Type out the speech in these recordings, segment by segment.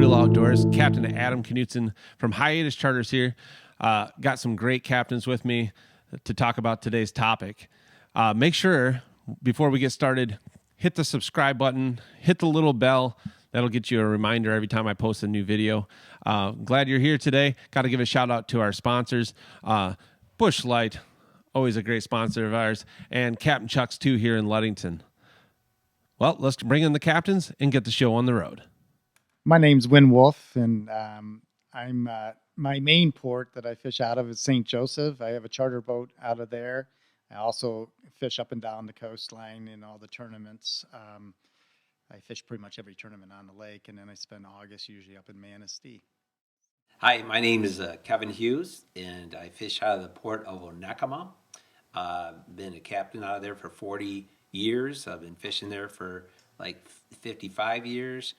Real Outdoors. Captain Adam Knutson from Hiatus Charters here. Got some great captains with me to talk about today's topic. Make sure, before we get started, hit the subscribe button, hit the little bell. That'll get you a reminder every time I post a new video. Glad you're here today. Got to give a shout out to our sponsors. Busch Light, always a great sponsor of ours, and Captain Chuck's 2 here in Ludington. Well, let's bring in the captains and get the show on the road. My name's Win Wolf, and I'm my main port that I fish out of is St. Joseph. I have a charter boat out of there. I also fish up and down the coastline in all the tournaments. I fish pretty much every tournament on the lake, and then I spend August usually up in Manistee. Hi, my name is Kevin Hughes, and I fish out of the port of Onekama. Been a captain out of there for 40 years. I've been fishing there for like 55 years.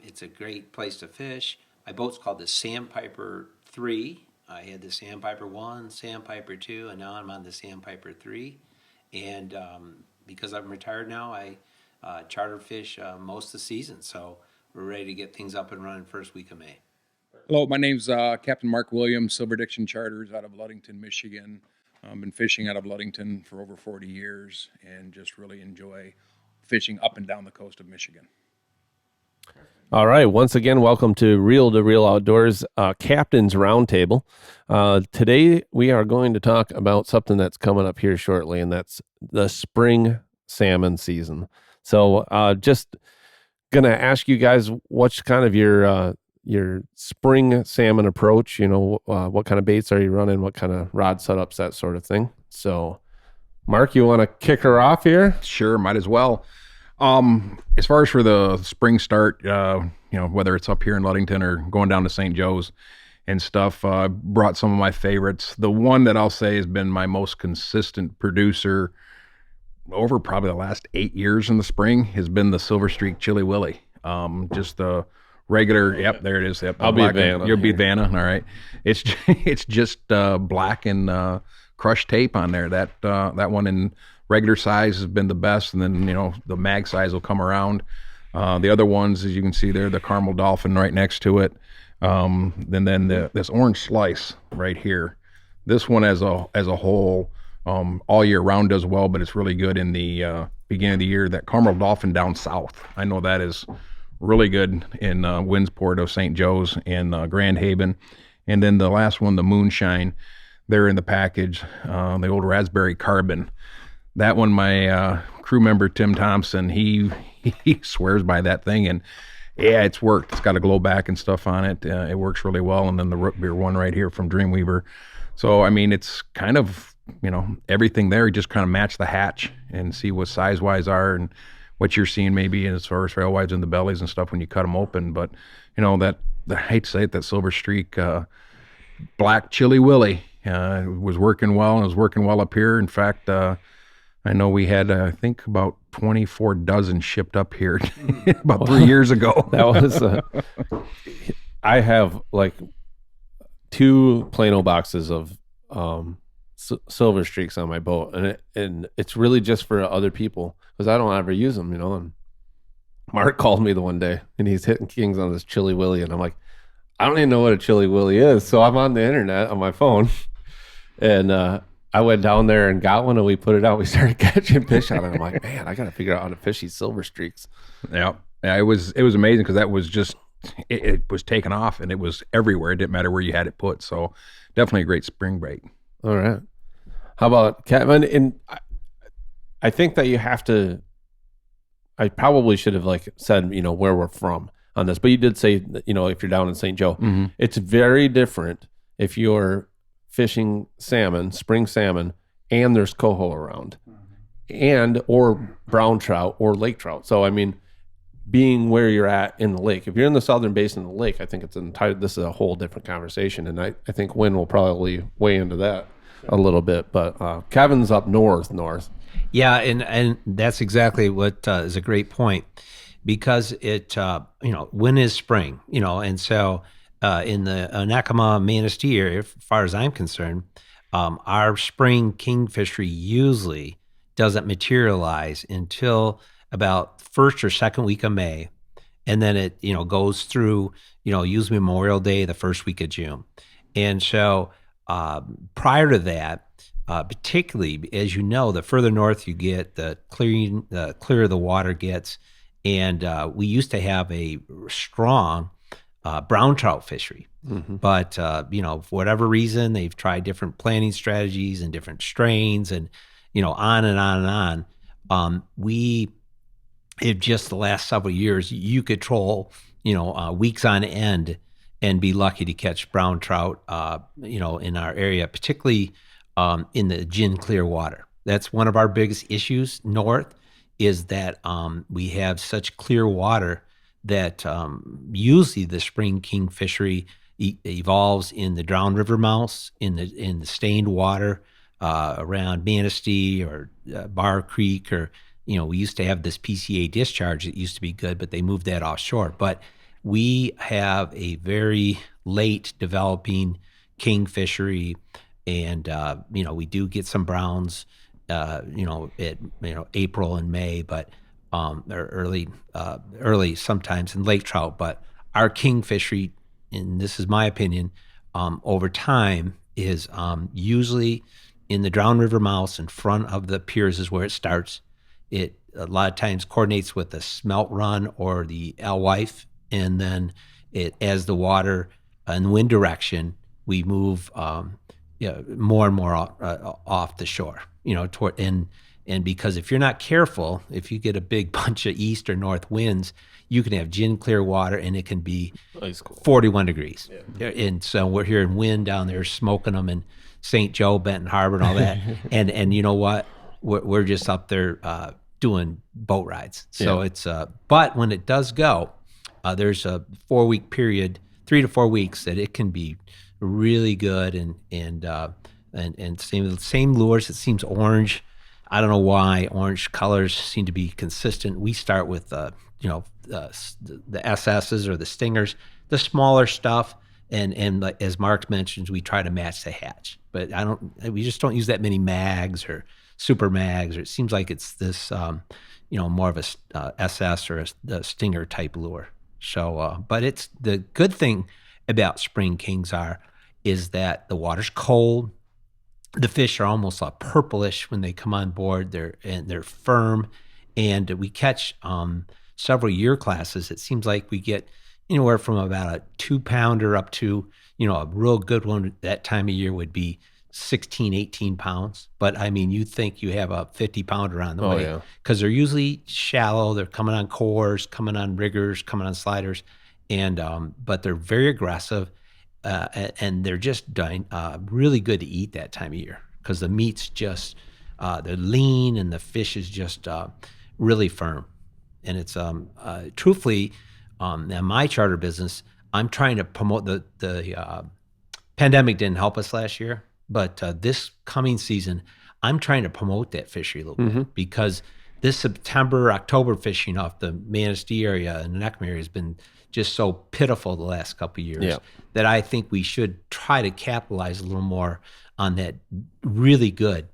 It's a great place to fish. My boat's called the Sandpiper 3. I had the Sandpiper 1, Sandpiper 2, and now I'm on the Sandpiper 3. And because I'm retired now, I charter fish most of the season. So we're ready to get things up and running first week of May. Hello, my name's Captain Mark Williams, Silver Diction Charters out of Ludington, Michigan. I've been fishing out of Ludington for over 40 years and just really enjoy fishing up and down the coast of Michigan. All right. Once again, welcome to Real Outdoors Captain's Roundtable. Today, we are going to talk about something that's coming up here shortly, and that's the spring salmon season. So just going to ask you guys what's kind of your spring salmon approach. You know, what kind of baits are you running? What kind of rod setups, that sort of thing. So, Mark, you want to kick her off here? Sure, might as well. As far as for the spring start, whether it's up here in Ludington or going down to St. Joe's and stuff, brought some of my favorites. The one that I'll say has been my most consistent producer over probably the last 8 years in the spring has been the Silver Streak Chili Willy. Just the regular, yep, there it is. Yep, I'll be Vanna. You'll be Vanna, all right. It's just black and crushed tape on there. That one in regular size has been the best, and then the mag size will come around. The other ones, as you can see there, the Caramel Dolphin right next to it. Then this orange slice right here. This one as a whole, all year round does well, but it's really good in the beginning of the year. That Caramel Dolphin down south, I know that is really good in Windsport of St. Joe's and Grand Haven. And then the last one, the Moonshine, there in the package, the old Raspberry Carbon. That one, my crew member, Tim Thompson, he swears by that thing. And yeah, it's worked. It's got a glow back and stuff on it. It works really well. And then the root beer one right here from Dreamweaver. So, I mean, it's kind of, everything there. You just kind of match the hatch and see what size-wise are and what you're seeing maybe as far as rail wides in the bellies and stuff when you cut them open. But, I hate to say it, that Silver Streak Black Chili Willy was working well, and it was working well up here. In fact, I know we had, I think, about 24 dozen shipped up here about 3 years ago. That was, I have like 2 Plano boxes of Silver Streaks on my boat, and it's really just for other people because I don't ever use them, And Mark called me the one day, and he's hitting kings on this Chili Willy, and I'm like, I don't even know what a Chili Willy is. So I'm on the internet on my phone, and I went down there and got one, and we put it out. We started catching fish on it. I'm like, man, I got to figure out how to fish these Silver Streaks. Yeah, it was amazing because that was just it was taken off, and it was everywhere. It didn't matter where you had it put. So definitely a great spring bait. All right. How about Kevin? And I think that you have to. I probably should have said where we're from on this, but you did say that, if you're down in St. Joe, it's very different if you're fishing salmon, spring salmon, and there's coho around, or brown trout or lake trout. So I mean, being where you're at in the lake, if you're in the southern basin of the lake, I think this is a whole different conversation, and I think Wynn will probably weigh into that a little bit. But Kevin's up north. Yeah, and that's exactly what is a great point, because it when is spring, and so in the Onekama Manistee area, as far as I'm concerned, our spring kingfishery usually doesn't materialize until about first or second week of May, and then it goes through usually Memorial Day, the first week of June. And so prior to that, particularly as you know, the further north you get, the clearer the water gets. And we used to have a strong brown trout fishery. But for whatever reason, they've tried different planting strategies and different strains, and on and on and on. We, in just the last several years, you could troll weeks on end and be lucky to catch brown trout in our area, particularly in the gin clear water. That's one of our biggest issues north, is that we have such clear water that usually the spring king fishery evolves in the drowned river mouths, in the stained water around Manistee or Bar Creek, or we used to have this PCA discharge that used to be good, but they moved that offshore. But we have a very late developing king fishery, and we do get some browns at April and May, but or early sometimes in lake trout. But our king fishery, and this is my opinion, over time is usually in the drowned river mouths in front of the piers is where it starts. It a lot of times coordinates with the smelt run or the alewife, and then as the water and wind direction, we move more and more off the shore, toward and because if you're not careful, if you get a big bunch of east or north winds, you can have gin clear water and it can be 41 degrees. Yeah. And so we're hearing wind down there smoking them in St. Joe, Benton Harbor, and all that. and you know what? We're just up there doing boat rides. So it's but when it does go, there's a 4-week period, 3 to 4 weeks, that it can be really good, and same lures. It seems orange. I don't know why orange colors seem to be consistent. We start with the SSs or the stingers, the smaller stuff, and like as Mark mentions, we try to match the hatch. But we just don't use that many mags or super mags, or it seems like it's this more of a SS or a stinger type lure. So, but it's the good thing about spring kings is that the water's cold. The fish are almost purplish when they come on board. They're firm, and we catch several year classes. It seems like we get anywhere from about a 2-pounder up to a real good one that time of year would be 16, 18 pounds. But I mean, you think you have a 50-pounder on the way, because they're usually shallow. They're coming on cores, coming on riggers, coming on sliders, and but they're very aggressive. And they're just really good to eat that time of year, because the meat's just they're lean and the fish is just really firm. And it's truthfully, in my charter business, I'm trying to promote the pandemic didn't help us last year, but this coming season, I'm trying to promote that fishery a little bit, because this September, October fishing off the Manistee area and the Neckham area has been just so pitiful the last couple of years that I think we should try to capitalize a little more on that really good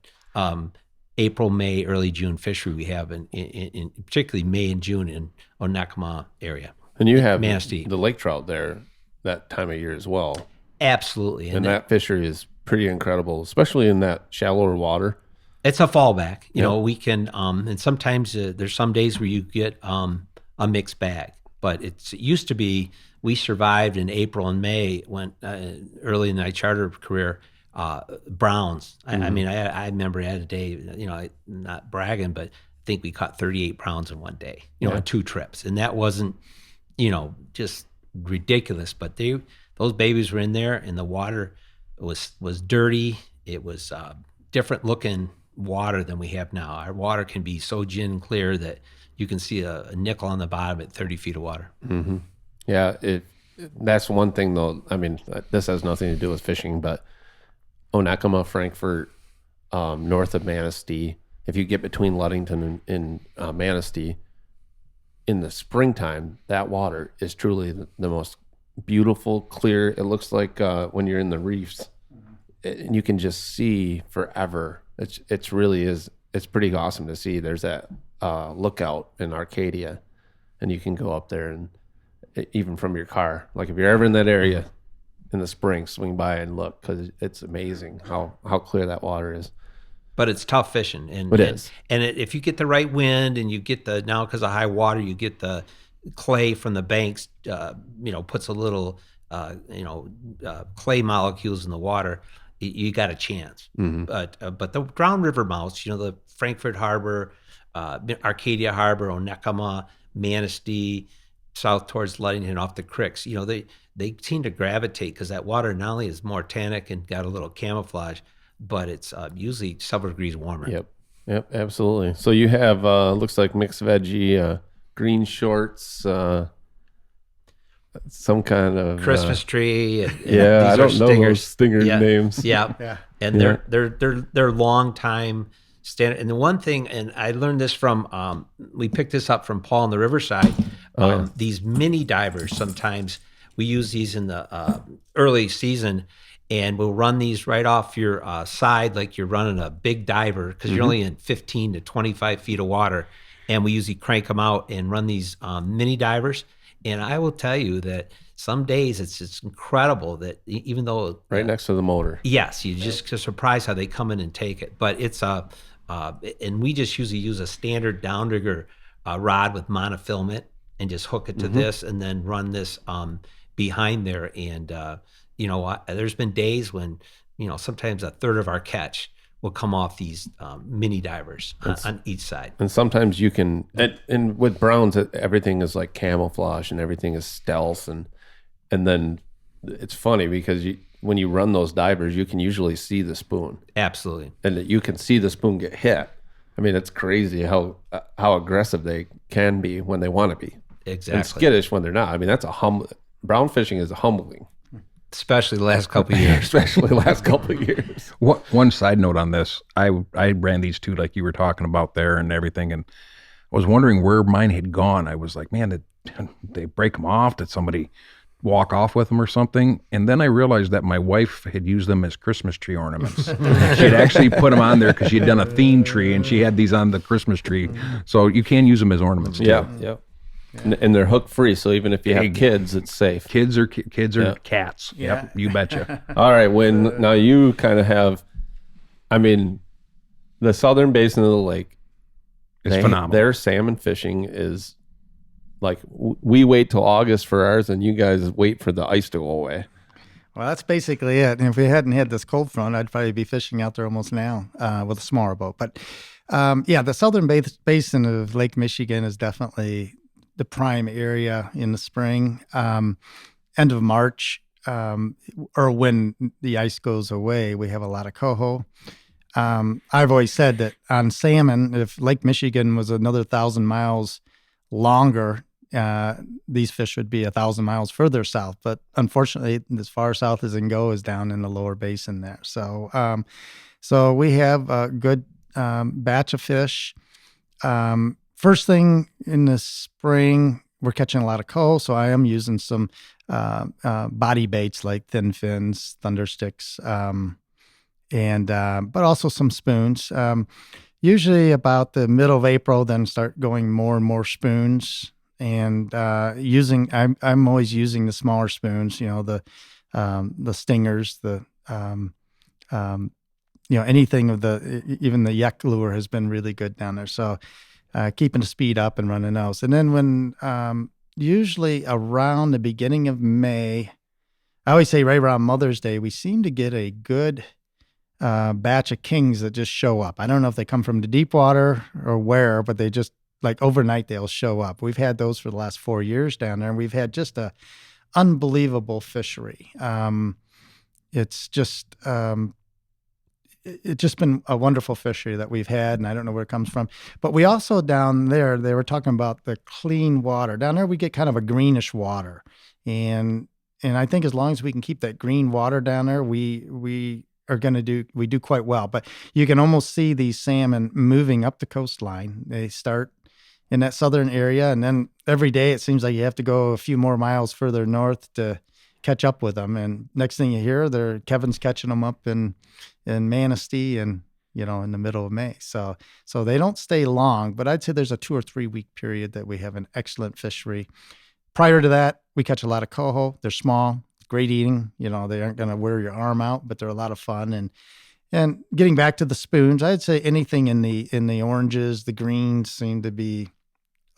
April, May, early June fishery we have in particularly May and June in Onekama area. And you have Manistee. The lake trout there that time of year as well. Absolutely. And that fishery is pretty incredible, especially in that shallower water. It's a fallback. We can, and sometimes there's some days where you get a mixed bag. But it used to be we survived in April and May when early in my charter career, browns. I mean, I remember I had a day, I'm not bragging, but I think we caught 38 browns in one day, on 2 trips. And that wasn't, just ridiculous. But those babies were in there, and the water was dirty. It was different looking water than we have now. Our water can be so gin clear that you can see a nickel on the bottom at 30 feet of water. Mm-hmm. Yeah, that's one thing, though. I mean, this has nothing to do with fishing, but Onekama, Frankfort, north of Manistee, if you get between Ludington and Manistee, in the springtime, that water is truly the most beautiful, clear. It looks like when you're in the reefs, and you can just see forever. It's really is. It's pretty awesome to see. There's that lookout in Arcadia, and you can go up there, and even from your car. Like if you're ever in that area in the spring, swing by and look, because it's amazing how clear that water is. But it's tough fishing, and It is. if you get the right wind and you get now because of high water, you get the clay from the banks, puts a little, clay molecules in the water. You got a chance. Mm-hmm. But the ground-river mouths, the Frankfurt Harbor, Arcadia Harbor, Onekama, Manistee, south towards Ludington off the creeks, they seem to gravitate because that water not only is more tannic and got a little camouflage, but it's usually several degrees warmer. Yep, absolutely. So you have looks like mixed veggie, green shorts, some kind of Christmas tree. And I don't know stingers. those stinger names. Yeah. And they're long time standard. And the one thing, and I learned this from, we picked this up from Paul on the Riverside. These mini divers, sometimes we use these in the early season, and we'll run these right off your side like you're running a big diver because you're only in 15 to 25 feet of water. And we usually crank them out and run these mini divers. And I will tell you that some days it's just incredible that even though right next to the motor. Yes, you just surprised how they come in and take it. But it's and we just usually use a standard downrigger rod with monofilament and just hook it to this and then run this behind there. And there's been days when sometimes a third of our catch will come off these mini divers on each side. And sometimes you can, and with browns, everything is like camouflage and everything is stealth. And then it's funny because when you run those divers, you can usually see the spoon. Absolutely. And you can see the spoon get hit. I mean, it's crazy how aggressive they can be when they want to be. Exactly. And skittish when they're not. I mean, brown fishing is humbling. Especially the last couple of years. One side note on this, I ran these two like you were talking about there and everything, and I was wondering where mine had gone. I was like, man, did they break them off? Did somebody walk off with them or something? And then I realized that my wife had used them as Christmas tree ornaments. She'd actually put them on there because she'd done a theme tree and she had these on the Christmas tree. So you can use them as ornaments too. Yeah. And they're hook free, so even if you have kids, it's safe. Kids are cats. Yep, you betcha. All right, now you kind of have, I mean, the southern basin of the lake is phenomenal. Their salmon fishing is like we wait till August for ours, and you guys wait for the ice to go away. Well, that's basically it. And if we hadn't had this cold front, I'd probably be fishing out there almost now with a smaller boat. But the southern basin of Lake Michigan is definitely the prime area in the spring, end of March, or when the ice goes away, we have a lot of coho. I've always said that on salmon, if Lake Michigan was another 1,000 miles longer, these fish would be 1,000 miles further south. But unfortunately, as far south as it can go is down in the lower basin there. So, so we have a good batch of fish. First thing in the spring, we're catching a lot of coho, so I am using some body baits like thin fins, thunder sticks, but also some spoons. Usually about the middle of April, then start going more and more spoons. And I'm always using the smaller spoons, the stingers, anything of even the yak lure has been really good down there. So keeping the speed up and running those. And then when usually around the beginning of May, I always say right around Mother's Day, we seem to get a good batch of kings that just show up. I don't know if they come from the deep water or where, but they just like overnight they'll show up. We've had those for the last 4 years down there, and we've had just a unbelievable fishery. It's just been a wonderful fishery that we've had, and I don't know where it comes from. But we also down there, they were talking about the clean water. Down there we get kind of a greenish water. And I think as long as we can keep that green water down there, we do quite well. But you can almost see these salmon moving up the coastline. They start in that southern area, and then every day it seems like you have to go a few more miles further north to catch up with them. And next thing you hear, Kevin's catching them up in Manistee and in the middle of May. So they don't stay long, but I'd say there's a 2 or 3 week period that we have an excellent fishery. prior to that, we catch a lot of coho. They're small, great eating. You know, they aren't going to wear your arm out, but they're a lot of fun. And getting back to the spoons, I'd say anything in the oranges, the greens seem to be,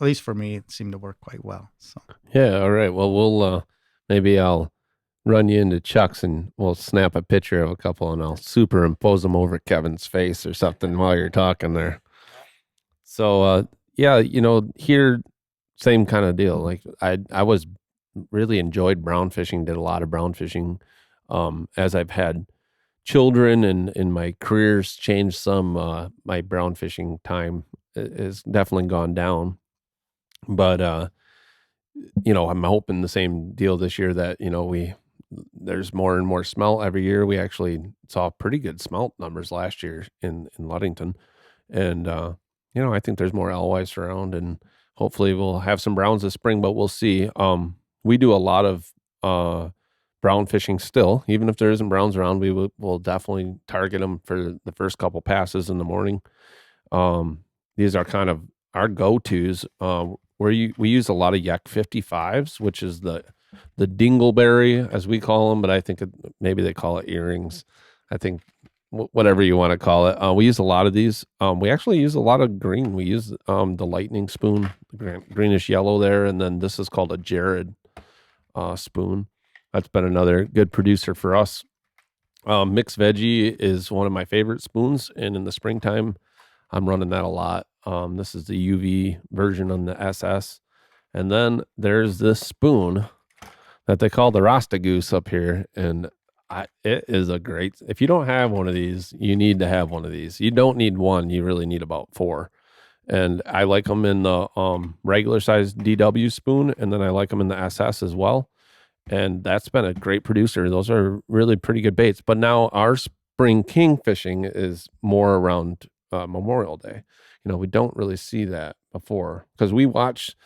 at least for me, it seemed to work quite well. So Yeah. All right. Well, we'll maybe I'll run you into Chuck's and we'll snap a picture of a couple and I'll superimpose them over Kevin's face or something while you're talking there. So yeah, here same kind of deal. Like I was really enjoyed brown fishing, did a lot of brown fishing as I've had children and my career's changed some. My brown fishing time has definitely gone down. But I'm hoping the same deal this year that, there's more and more smelt every year. We actually saw pretty good smelt numbers last year in Ludington. And, I think there's more alewives around and hopefully we'll have some browns this spring, but we'll see. We do a lot of brown fishing still. Even if there isn't browns around, we'll definitely target them for the first couple passes in the morning. These are kind of our go-tos. We use a lot of Yak 55s, which is the dingleberry, as we call them, but I think maybe they call it earrings. I think whatever you want to call it. We use a lot of these. We actually use a lot of green. We use the lightning spoon, greenish yellow there, and then this is called a Jared spoon. That's been another good producer for us. Mixed veggie is one of my favorite spoons, and in the springtime, I'm running that a lot. This is the UV version on the SS. And then there's this spoon that they call the Rasta Goose up here. And it is a great, if you don't have one of these, you need to have one of these. You don't need one, you really need about 4. And I like them in the regular size DW spoon, and then I like them in the SS as well. And that's been a great producer. Those are really pretty good baits. But now our spring king fishing is more around Memorial Day. We don't really see that before because we watch.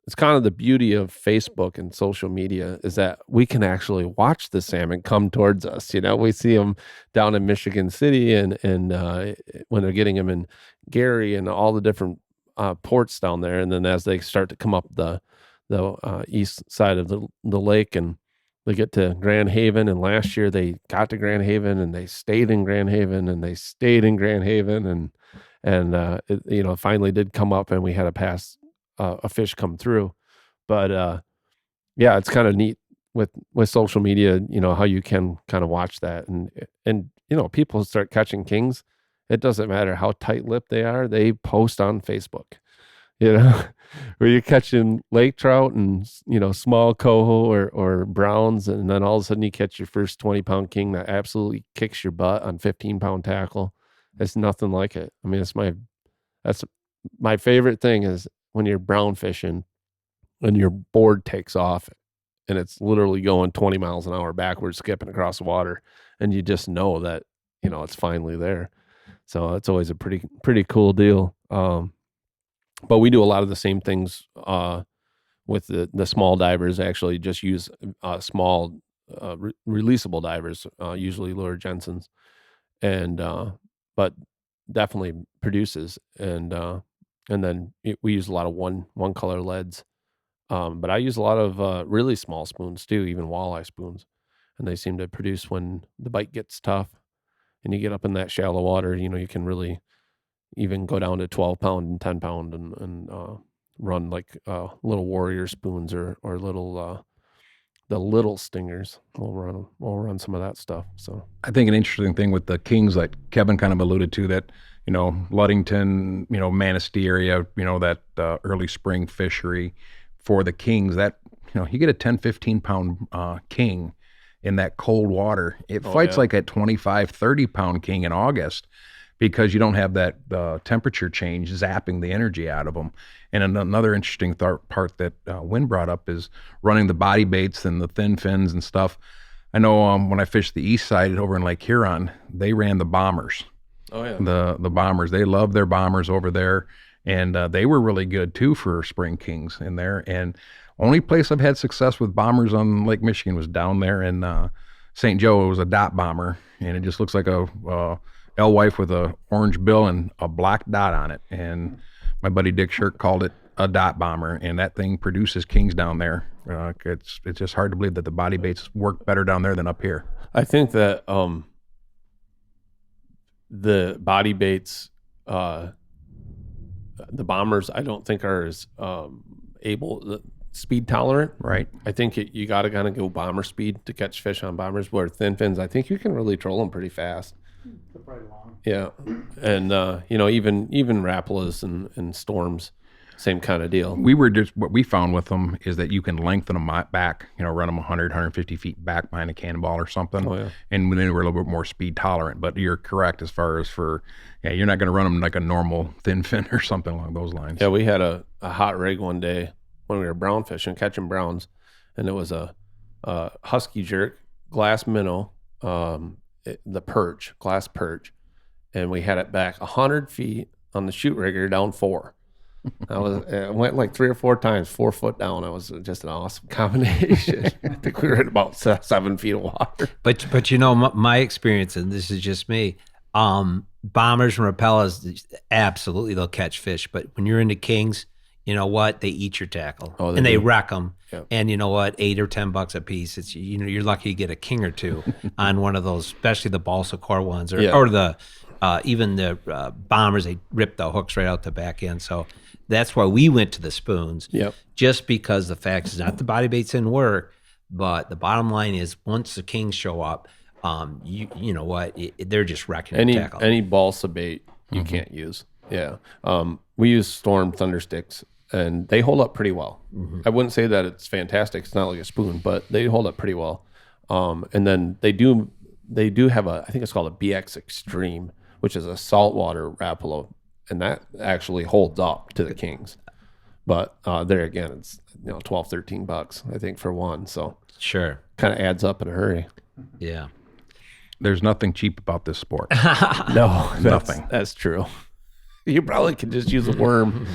It's kind of the beauty of Facebook and social media is that we can actually watch the salmon come towards us. We see them down in Michigan City and when they're getting them in Gary and all the different ports down there. And then as they start to come up the east side of the lake and they get to Grand Haven. And last year they got to Grand Haven and they stayed in Grand Haven and they stayed in Grand Haven and it finally did come up and we had to pass a fish come through. But yeah, it's kind of neat with social media, how you can kind of watch that and people start catching kings. It doesn't matter how tight-lipped they are, they post on Facebook. Where you're catching lake trout and small coho or browns, and then all of a sudden you catch your first 20-pound king that absolutely kicks your butt on 15-pound tackle. It's nothing like it. I mean, that's my favorite thing is when you're brown fishing and your board takes off and it's literally going 20 miles an hour backwards, skipping across the water, and you just know that it's finally there. So it's always a pretty cool deal. But we do a lot of the same things with the small divers. Actually, just use small releasable divers, usually Lure Jensen's, and but definitely produces. And then we use a lot of one color leads. But I use a lot of really small spoons too, even walleye spoons, and they seem to produce when the bite gets tough and you get up in that shallow water. You can really even go down to 12-pound and 10-pound and run like little warrior spoons or little the little stingers. We'll run some of that stuff. So I think an interesting thing with the kings, like Kevin kind of alluded to, that Ludington, Manistee area, that early spring fishery for the kings, that you get a 10, 15-pound king in that cold water. It fights like a 25, 30-pound king in August, because you don't have that temperature change zapping the energy out of them. And another interesting part that Wynn brought up is running the body baits and the thin fins and stuff. I know when I fished the east side over in Lake Huron, they ran the bombers. Oh yeah, the bombers. They love their bombers over there, and they were really good too for spring kings in there. And only place I've had success with bombers on Lake Michigan was down there in St. Joe. It was a dot bomber, and it just looks like a alewife with a orange bill and a black dot on it. And my buddy Dick Shirk called it a dot bomber, and that thing produces kings down there. It's just hard to believe that the body baits work better down there than up here. I think that the body baits, the bombers, I don't think are as speed tolerant. Right. I think you got to kind of go bomber speed to catch fish on bombers. Where thin fins, I think you can really troll them pretty fast. They're probably long. Yeah, and even Rapalas and Storms, same kind of deal. What we found with them is that you can lengthen them back, run them 100, 150 feet back behind a cannonball or something. Oh, yeah. And when they were a little bit more speed tolerant. But you're correct as far as you're not going to run them like a normal thin fin or something along those lines. Yeah, we had a hot rig one day when we were brown fishing, catching browns, and it was a husky jerk, glass minnow, the perch, glass perch, and we had it back 100 feet on the shoot rigger down 4. I went like 3 or 4 times, 4 foot down. It was just an awesome combination. I think we were at about 7 feet of water. But my experience, and this is just me, bombers and Rapellas, absolutely they'll catch fish. But when you're into kings, you know what? They eat your tackle, and they wreck them. Yep. And you know what? $8 or $10 a piece. It's you're lucky to get a king or two on one of those, especially the balsa core ones, or the even the bombers. They rip the hooks right out the back end. So that's why we went to the spoons. Yep. Just because the fact is not the body baits didn't work, but the bottom line is once the kings show up, you know what? They're just wrecking the tackle. Any balsa bait you can't use. Yeah. We use Storm Thundersticks, and they hold up pretty well. I wouldn't say that it's fantastic. It's not like a spoon, but they hold up pretty well. And then they do have I think it's called a BX Extreme, which is a saltwater Rapala, and that actually holds up to the kings. But there again, it's $12, $13, I think, for one. So sure, kind of adds up in a hurry. Yeah. There's nothing cheap about this sport. No, nothing. That's true. You probably could just use a worm.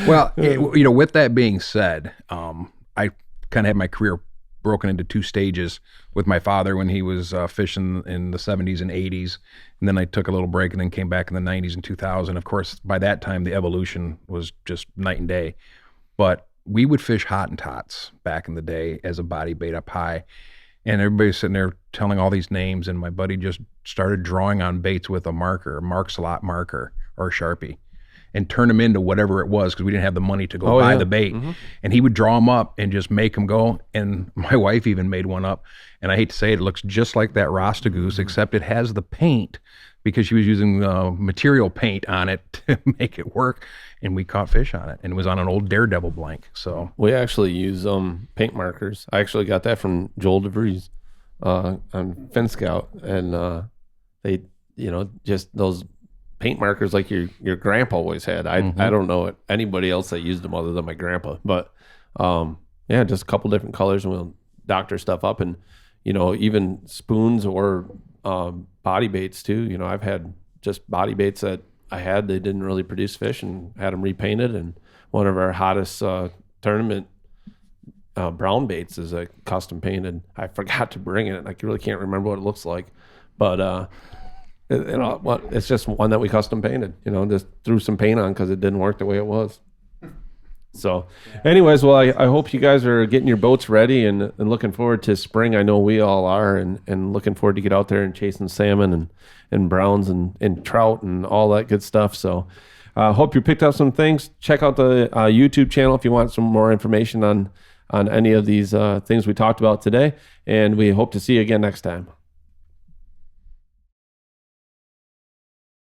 Well, with that being said, I kind of had my career broken into 2 stages with my father when he was fishing in the 70s and 80s. And then I took a little break and then came back in the 90s and 2000. Of course, by that time, the evolution was just night and day. But we would fish Hottentots back in the day as a body bait up high. And everybody's sitting there telling all these names, and my buddy just started drawing on baits with a marker, a Mark Slot marker or a Sharpie, and turn them into whatever it was because we didn't have the money to go buy the bait. And he would draw them up and just make them go. And my wife even made one up. And I hate to say it looks just like that Rasta Goose, except it has the paint because she was using material paint on it to make it work. And we caught fish on it, and it was on an old Daredevil blank. So we actually use paint markers. I actually got that from Joel DeVries on Fin Scout, and they, just those paint markers like your grandpa always had. I don't know anybody else that used them other than my grandpa, but just a couple different colors, and we'll doctor stuff up, and even spoons or body baits too. I've had just body baits that they didn't really produce fish, and had them repainted. And one of our hottest tournament brown baits is a custom painted. I forgot to bring it. I really can't remember what it looks like, but it's just one that we custom painted. Just threw some paint on because it didn't work the way it was. So, anyways, well, I hope you guys are getting your boats ready and looking forward to spring. I know we all are, and looking forward to get out there and chasing salmon and browns and trout and all that good stuff. So, hope you picked up some things. Check out the YouTube channel if you want some more information on any of these things we talked about today. And we hope to see you again next time.